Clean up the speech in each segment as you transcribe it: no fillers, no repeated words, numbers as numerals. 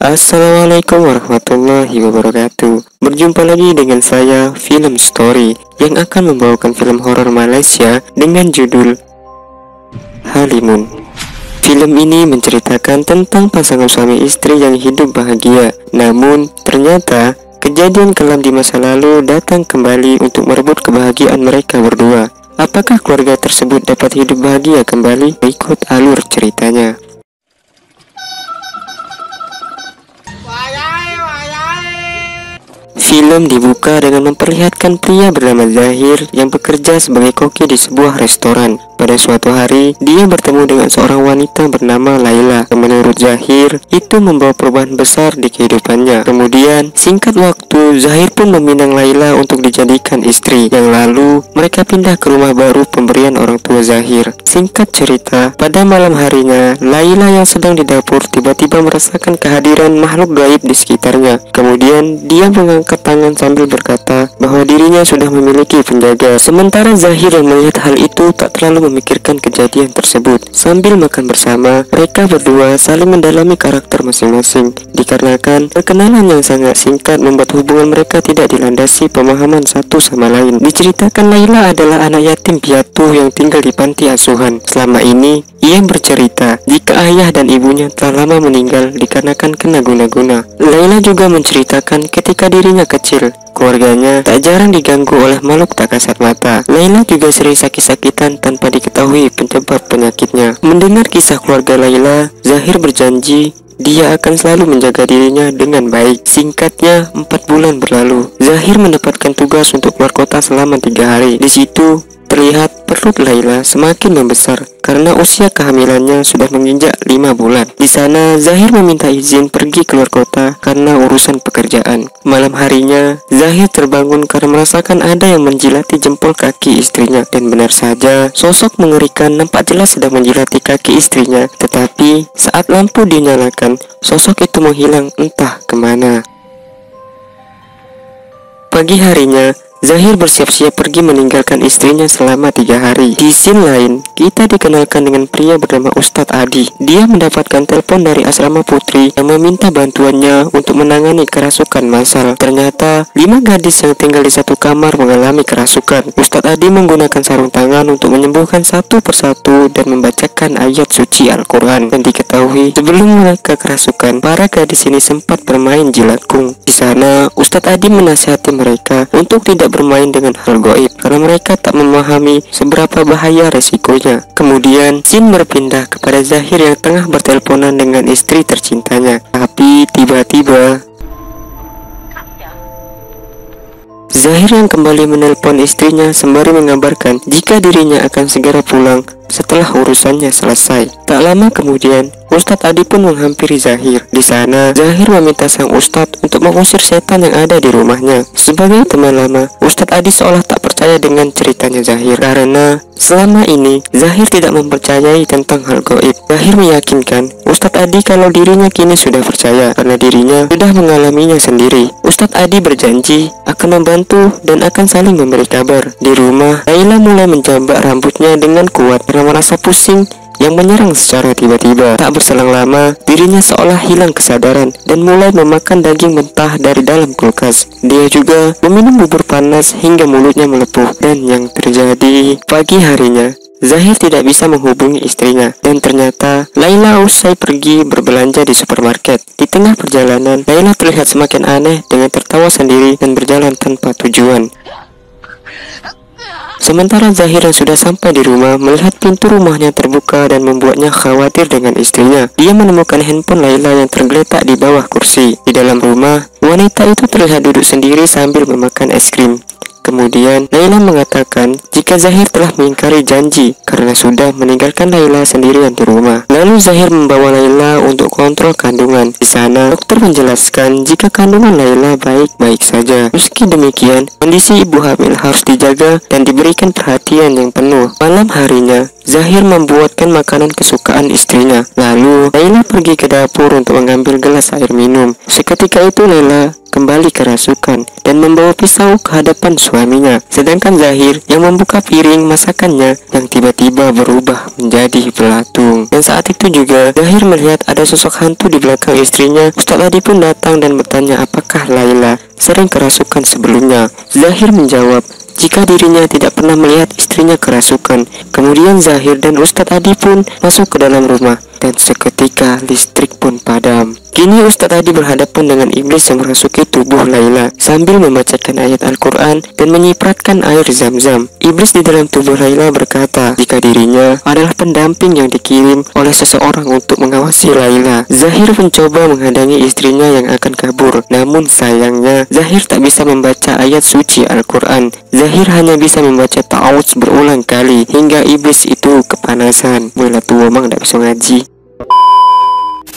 Assalamualaikum warahmatullahi wabarakatuh. Berjumpa lagi dengan saya, Film Story, yang akan membawakan film horor Malaysia dengan judul Halimun. Film ini menceritakan tentang pasangan suami istri yang hidup bahagia. Namun, ternyata kejadian kelam di masa lalu datang kembali untuk merebut kebahagiaan mereka berdua. Apakah keluarga tersebut dapat hidup bahagia kembali? Ikut alur ceritanya. Film dibuka dengan memperlihatkan pria bernama Zahir yang bekerja sebagai koki di sebuah restoran. Pada suatu hari, dia bertemu dengan seorang wanita bernama Laila yang menurut Zahir itu membawa perubahan besar di kehidupannya. Kemudian, singkat waktu, Zahir pun meminang Laila untuk dijadikan istri. Yang lalu, mereka pindah ke rumah baru pemberian orang tua Zahir. Singkat cerita, pada malam harinya, Laila yang sedang di dapur tiba-tiba merasakan kehadiran makhluk gaib di sekitarnya. Kemudian, dia mengangkat tangan sambil berkata bahwa dirinya sudah memiliki penjaga. Sementara Zahir yang melihat hal itu tak terlalu memikirkan kejadian tersebut. Sambil makan bersama, mereka berdua saling mendalami karakter masing-masing. Dikarenakan perkenalan yang sangat singkat membuat hubungan mereka tidak dilandasi pemahaman satu sama lain. Diceritakan Laila adalah anak yatim piatu yang tinggal di panti asuhan. Selama ini, ia bercerita jika ayah dan ibunya telah lama meninggal dikarenakan kena guna-guna. Laila juga menceritakan ketika dirinya kecil, keluarganya tak jarang diganggu oleh makhluk tak kasat mata. Laila juga sering sakit-sakitan tanpa diketahui penyebab penyakitnya. Mendengar kisah keluarga Laila, Zahir berjanji dia akan selalu menjaga dirinya dengan baik. Singkatnya, 4 bulan berlalu. Zahir mendapatkan tugas untuk keluar kota selama 3 hari. Di situ terlihat perut Laila semakin membesar karena usia kehamilannya sudah menginjak 5 bulan. Di sana, Zahir meminta izin pergi keluar kota karena urusan pekerjaan. Malam harinya, Zahir terbangun karena merasakan ada yang menjilati jempol kaki istrinya. Dan benar saja, sosok mengerikan nampak jelas sedang menjilati kaki istrinya. Tetapi, saat lampu dinyalakan, sosok itu menghilang entah kemana. Pagi harinya, Zahir bersiap-siap pergi meninggalkan istrinya selama 3 hari. Di scene lain, kita dikenalkan dengan pria bernama Ustadz Adi. Dia mendapatkan telepon dari asrama putri yang meminta bantuannya untuk menangani kerasukan massal. Ternyata, 5 gadis yang tinggal di satu kamar mengalami kerasukan. Ustadz Adi menggunakan sarung tangan untuk menyembuhkan satu persatu dan membacakan ayat suci Al-Quran. Dan diketahui, sebelum mereka kerasukan, para gadis ini sempat bermain jilatkung. Di sana, Ustadz Adi menasihati mereka untuk tidak bermain dengan hal gaib karena mereka tak memahami seberapa bahaya resikonya. Kemudian scene berpindah kepada Zahir yang tengah berteleponan dengan istri tercintanya. Tapi tiba-tiba Zahir yang kembali menelpon istrinya sembari mengabarkan jika dirinya akan segera pulang setelah urusannya selesai. Tak lama kemudian, Ustadz Adi pun menghampiri Zahir. Di sana, Zahir meminta sang Ustadz untuk mengusir setan yang ada di rumahnya. Sebagai teman lama, Ustadz Adi seolah tak percaya dengan ceritanya Zahir karena selama ini Zahir tidak mempercayai tentang hal gaib. Zahir meyakinkan Ustadz Adi kalau dirinya kini sudah percaya karena dirinya sudah mengalaminya sendiri. Ustadz Adi berjanji akan membantu dan akan saling memberi kabar. Di rumah, Laila mulai menjambak rambutnya dengan kuat karena merasa pusing yang menyerang secara tiba-tiba. Tak berselang lama, dirinya seolah hilang kesadaran dan mulai memakan daging mentah dari dalam kulkas. Dia juga meminum bubur panas hingga mulutnya melepuh. Dan yang terjadi pagi harinya, Zahir tidak bisa menghubungi istrinya dan ternyata Laila usai pergi berbelanja di supermarket. Di tengah perjalanan, Laila terlihat semakin aneh dengan tertawa sendiri dan berjalan tanpa tujuan. Sementara Zahir yang sudah sampai di rumah melihat pintu rumahnya terbuka dan membuatnya khawatir dengan istrinya. Dia menemukan handphone Laila yang tergeletak di bawah kursi. Di dalam rumah, wanita itu terlihat duduk sendiri sambil memakan es krim. Kemudian Laila mengatakan jika Zahir telah mengingkari janji karena sudah meninggalkan Laila sendirian di rumah. Lalu Zahir membawa Laila untuk kontrol kandungan. Di sana dokter menjelaskan jika kandungan Laila baik-baik saja. Meski demikian, kondisi ibu hamil harus dijaga dan diberikan perhatian yang penuh. Malam harinya, Zahir membuatkan makanan kesukaan istrinya. Lalu Laila pergi ke dapur untuk mengambil gelas air minum. Seketika itu Laila kembali kerasukan dan membawa pisau ke hadapan suaminya. Sedangkan Zahir yang membuka piring masakannya yang tiba-tiba berubah menjadi belatung. Dan saat itu juga Zahir melihat ada sosok hantu di belakang istrinya. Ustaz Adi pun datang dan bertanya apakah Laila sering kerasukan sebelumnya. Zahir menjawab jika dirinya tidak pernah melihat istrinya kerasukan. Kemudian Zahir dan Ustadz Adi pun masuk ke dalam rumah dan seketika listrik pun padam. Kini Ustadz Adi berhadapan dengan iblis yang merasuki tubuh Laila sambil membacakan ayat Al-Quran dan menyipratkan air zam-zam. Iblis di dalam tubuh Laila berkata jika dirinya adalah pendamping yang dikirim oleh seseorang untuk mengawasi Laila. Zahir mencoba menghadangi istrinya yang akan kabur, namun sayangnya Zahir tak bisa membaca ayat suci Al-Quran. Zahir hanya bisa membaca ta'awudz berulang kali hingga iblis itu kepanasan. Mulai tua mang tak bisa ngaji.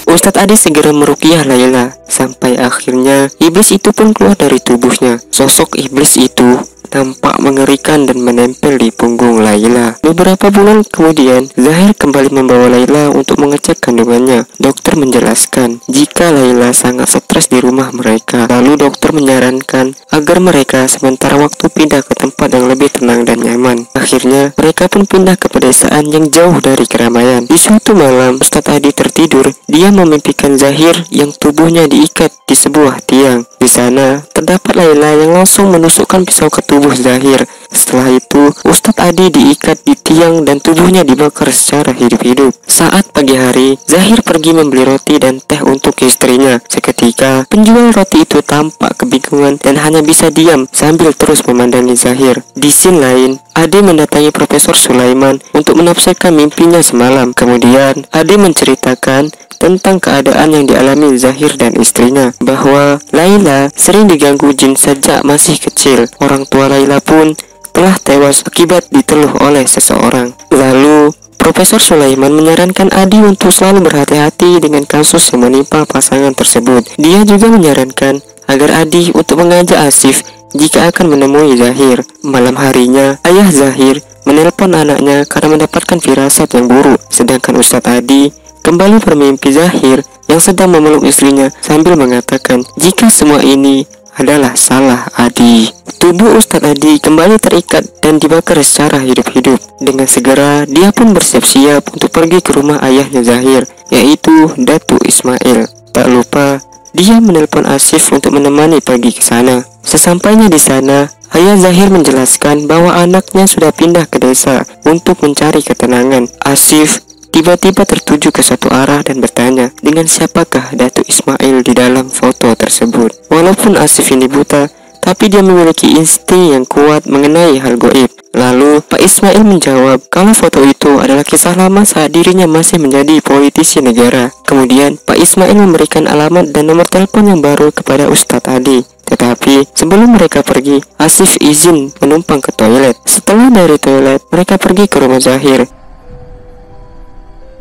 Ustadz Adi segera meruqyah Laila sampai akhirnya iblis itu pun keluar dari tubuhnya. Sosok iblis itu tampak mengerikan dan menempel di punggung Laila. Beberapa bulan kemudian, Zahir kembali membawa Laila untuk mengecek kandungannya. Dokter menjelaskan jika Laila sangat stres di rumah mereka. Lalu dokter menyarankan agar mereka sementara waktu pindah ke tempat yang lebih tenang dan nyaman. Akhirnya, mereka pun pindah ke pedesaan yang jauh dari keramaian. Di suatu malam, Ustadz Adi tertidur. Dia memimpikan Zahir yang tubuhnya diikat di sebuah tiang. Di sana, terdapat Laila yang langsung menusukkan pisau ke tubuh Zahir. Setelah itu, Ustadz Adi diikat di tiang dan tubuhnya dibakar secara hidup-hidup. Saat pagi hari, Zahir pergi membeli roti dan teh untuk istrinya. Seketika, penjual roti itu tampak kebingungan dan hanya bisa diam sambil terus memandangi Zahir. Di scene lain, Adi mendatangi Profesor Sulaiman untuk menafsirkan mimpinya semalam. Kemudian, Adi menceritakan tentang keadaan yang dialami Zahir dan istrinya, bahwa Laila sering diganggu jin sejak masih kecil. Orang tua Laila pun telah tewas akibat diteluh oleh seseorang. Lalu Profesor Sulaiman menyarankan Adi untuk selalu berhati-hati dengan kasus yang menimpa pasangan tersebut. Dia juga menyarankan agar Adi untuk mengajak Asif jika akan menemui Zahir. Malam harinya, ayah Zahir menelpon anaknya karena mendapatkan firasat yang buruk. Sedangkan Ustadz Adi kembali bermimpi Zahir yang sedang memeluk istrinya sambil mengatakan jika semua ini adalah salah Adi. Tubuh Ustadz Adi kembali terikat dan dibakar secara hidup-hidup. Dengan segera dia pun bersiap-siap untuk pergi ke rumah ayahnya Zahir, yaitu Datuk Ismail. Tak lupa dia menelpon Asif untuk menemani pergi ke sana. Sesampainya di sana, ayah Zahir menjelaskan bahwa anaknya sudah pindah ke desa untuk mencari ketenangan. Asif tiba-tiba tertuju ke satu arah dan bertanya dengan siapakah Datuk Ismail di dalam foto tersebut. Walaupun Asif ini buta, tapi dia memiliki insting yang kuat mengenai hal goib. Lalu Pak Ismail menjawab kalau foto itu adalah kisah lama saat dirinya masih menjadi politisi negara. Kemudian Pak Ismail memberikan alamat dan nomor telepon yang baru kepada Ustadz Adi. Tetapi sebelum mereka pergi, Asif izin menumpang ke toilet. Setelah dari toilet, mereka pergi ke rumah Zahir.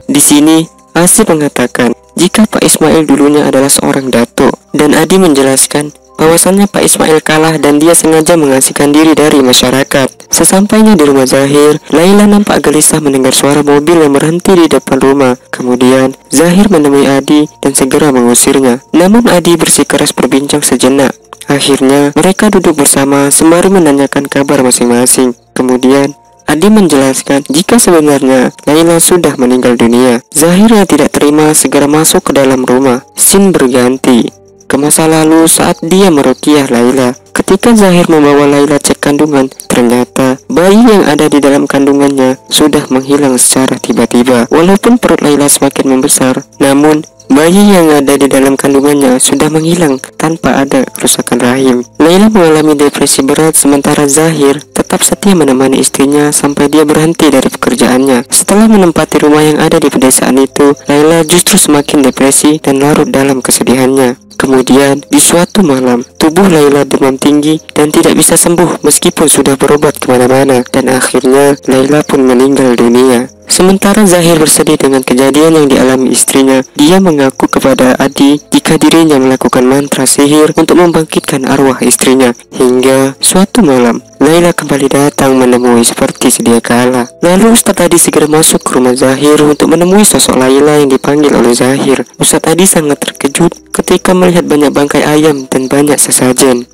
Di sini, Asif mengatakan jika Pak Ismail dulunya adalah seorang datuk, dan Adi menjelaskan bahwasannya Pak Ismail kalah dan dia sengaja mengasingkan diri dari masyarakat. Sesampainya di rumah Zahir, Laila nampak gelisah mendengar suara mobil yang berhenti di depan rumah. Kemudian, Zahir menemui Adi dan segera mengusirnya. Namun Adi bersikeras berbincang sejenak. Akhirnya, mereka duduk bersama sembari menanyakan kabar masing-masing. Kemudian, Adi menjelaskan jika sebenarnya Laila sudah meninggal dunia. Zahir yang tidak terima segera masuk ke dalam rumah. Scene berganti ke masa lalu saat dia meruqyah Laila. Ketika Zahir membawa Laila cek kandungan, ternyata bayi yang ada di dalam kandungannya sudah menghilang secara tiba-tiba. Walaupun perut Laila semakin membesar, namun bayi yang ada di dalam kandungannya sudah menghilang tanpa ada kerusakan rahim. Laila mengalami depresi berat sementara Zahir tetap setia menemani istrinya sampai dia berhenti dari pekerjaannya. Setelah menempati rumah yang ada di pedesaan itu, Laila justru semakin depresi dan larut dalam kesedihannya. Kemudian, di suatu malam, tubuh Laila demam tinggi dan tidak bisa sembuh meskipun sudah berobat kemana-mana. Dan akhirnya, Laila pun meninggal dunia. Sementara Zahir bersedih dengan kejadian yang dialami istrinya, dia mengaku kepada Adi jika dirinya melakukan mantra sihir untuk membangkitkan arwah istrinya. Hingga suatu malam, Laila kembali datang menemui seperti sedia kala. Lalu Ustadz Adi segera masuk ke rumah Zahir untuk menemui sosok Laila yang dipanggil oleh Zahir. Ustadz Adi sangat terkejut ketika melihat banyak bangkai ayam dan banyak sesajen.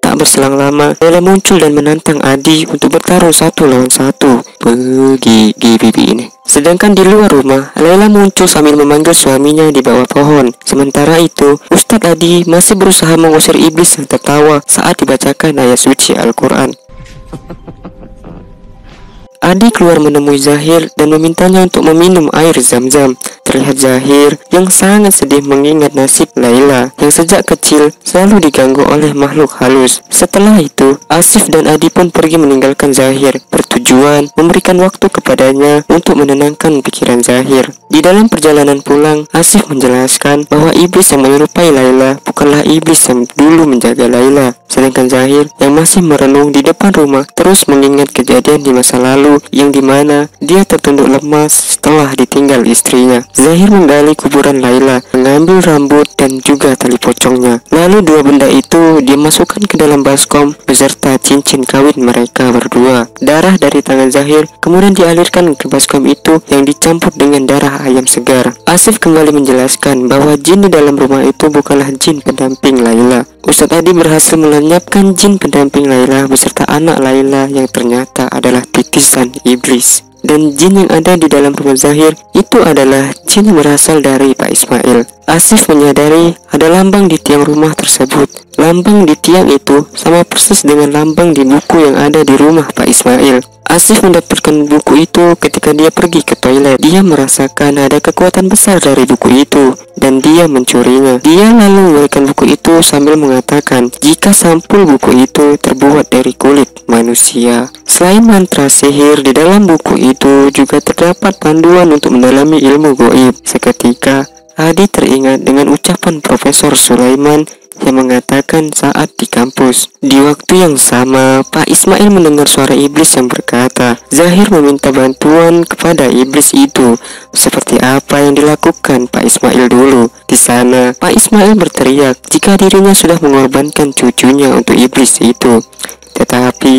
Tak berselang lama, Laila muncul dan menantang Adi untuk bertarung 1 lawan 1. Pergi bibi ini. Sedangkan di luar rumah, Laila muncul sambil memanggil suaminya di bawah pohon. Sementara itu, Ustadz Adi masih berusaha mengusir iblis yang tertawa saat dibacakan ayat suci Al-Quran. Adi keluar menemui Zahir dan memintanya untuk meminum air zam-zam. Terlihat Zahir yang sangat sedih mengingat nasib Laila yang sejak kecil selalu diganggu oleh makhluk halus. Setelah itu, Asif dan Adi pun pergi meninggalkan Zahir, bertujuan memberikan waktu kepadanya untuk menenangkan pikiran Zahir. Di dalam perjalanan pulang, Asif menjelaskan bahwa iblis yang menyerupai Laila bukanlah iblis yang dulu menjaga Laila. Sedangkan Zahir yang masih merenung di depan rumah terus mengingat kejadian di masa lalu yang dimana dia tertunduk lemas setelah ditinggal istrinya. Zahir menggali kuburan Laila, mengambil rambut dan juga tali pocongnya. Lalu 2 benda itu dimasukkan ke dalam baskom beserta cincin kawin mereka berdua. Darah dari tangan Zahir kemudian dialirkan ke baskom itu yang dicampur dengan darah ayam segar. Asif kembali menjelaskan bahwa jin di dalam rumah itu bukanlah jin pendamping Laila. Ustadz Adi berhasil melenyapkan jin pendamping Laila beserta anak Laila yang ternyata adalah titisan iblis. Dan jin yang ada di dalam rumah Zahir itu adalah jin yang berasal dari Pak Ismail. Asif menyadari ada lambang di tiang rumah tersebut. Lambang di tiang itu sama persis dengan lambang di buku yang ada di rumah Pak Ismail. Asif mendapatkan buku itu ketika dia pergi ke toilet. Dia merasakan ada kekuatan besar dari buku itu dan dia mencurinya. Dia lalu memberikan buku itu sambil mengatakan jika sampul buku itu terbuat dari kulit manusia. Selain mantra sihir, di dalam buku itu juga terdapat panduan untuk mendalami ilmu gaib. Seketika Adi teringat dengan ucapan Profesor Sulaiman yang mengatakan saat di kampus. Di waktu yang sama, Pak Ismail mendengar suara iblis yang berkata, Zahir meminta bantuan kepada iblis itu, seperti apa yang dilakukan Pak Ismail dulu. Di sana, Pak Ismail berteriak jika dirinya sudah mengorbankan cucunya untuk iblis itu. Tetapi